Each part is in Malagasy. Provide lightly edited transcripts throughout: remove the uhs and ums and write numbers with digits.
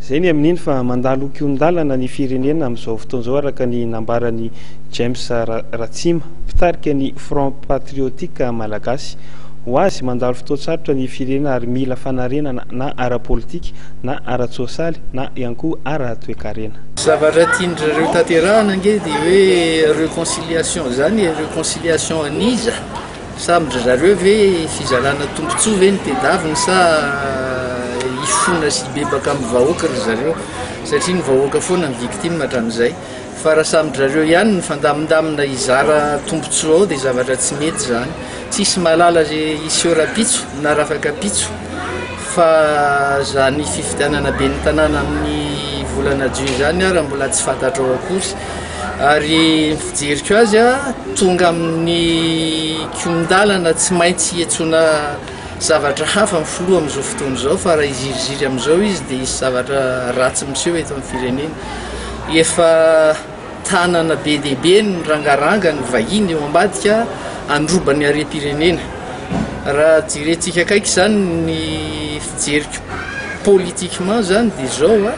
zay ny amin'iny fa mandalo kiondalana ny firenena amin'izao fotoan'izao araka ny nambarany James Ratsima mpitarika ny Front Patriotique Malagasy ho azy mandalo fotoan-tsarotra ny firenena ary mila fanarenana na ara-politika na ara-tsosialy na ihany koa ara-toekarena. Zavatra tiandrareo tanterahana nge dia hoe réconciliation zany réconciliation aniza samby zareo ve fizalana tombontsoa ve ny tedaviny sa ifona sy bebaka amin'ny vahoaka ry zareo satria ny vahoaka foana ny victime hatramin'izay fa raha samby zareo ihany ny fandamindamina izara tombontsoa ao dia zavatra tsy mety zany tsisy malala iseho rapitso na rafaka pitso fa zany fifidianana be ny tanàna amin'ny volana Jui zany raha mbola tsy fantatro ao akory ary fijeriko azy tonga amin'ny kiondalana tsy maintsy hiantsona zavatra hafa mifloa amin'izao fotoan'izao fa raha iziriziry amin'izao izy dia isy zavatra ratsy miseho eto amin'ny firenena efa tanana be dehibe ny rangaranga ny vahiny eo ambadika androba ny harem-pirenena raha jerentsika akaiky zany ny fijeriko politiquement zany dia zao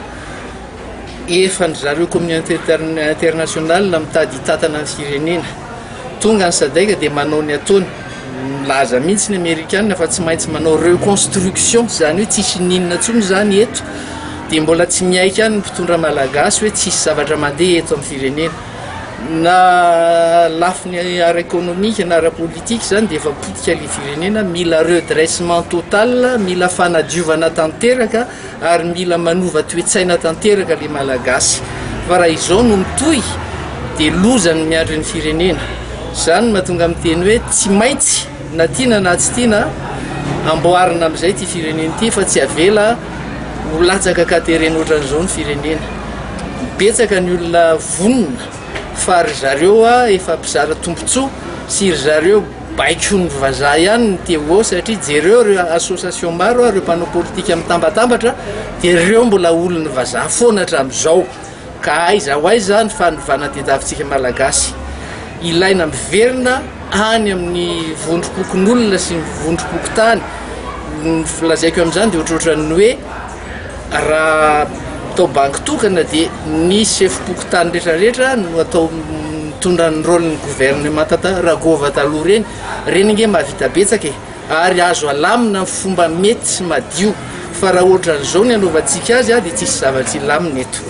efa ny zareo communauté internationale mitady hitatana ny firenena tonga ny sadaika dia manao ny ataony milaza mihitsy ny Amerikanina fa tsy maintsy manao reconstruction zany hoe tsisy ninona ntsony zany eto dia mbola tsy miaika any ny mpitondra malagasy hoe tsisy zavatra mandeha eto amin'ny firenena na lafiny ara-économique na ara-politique zany dia efa potika le firenena mila redressement total mila fanadiovana tanteraka ary mila manova toetsaina tanteraka le malagasy fa raha izao no mitohy dia lozany miandry ny firenena zany mahatonga amin'ny teny hoe tsy maintsy na tiana na tsy tiana amboarina amin'izay ty firenena ty fa tsy avela ho latsaka katerena ohatran'izao ny firenena betsaka ny olona vonona fa ry zareo efa mpizara tombontsoa sy ry zareo baiko ny vazaha ihany ny teo ao satria jereo reo association maro reo mpanao politika mitambatambatra dia reo mbola olony vazaha foana hatramin'izao ka aiza ho aiza ny fanovana tedavitsika malagasy ilaina miverina any amin'ny vondrom-pokon'olona sy ny vondrom-pokotany ny filazaiko amin'izany dia ohatrohatran'ny hoe raha atao banky tokana dia ny sefim-pokotany rehetrarehetra no atao mitondra ny rôle ny gouvernement ragova taloha reny nge mahavita betsaka ary azo alamina ny fomba mety sy madio fa raha ohatran'izao ny anaovantsika azy dia tsisy zavatsy lamina eto.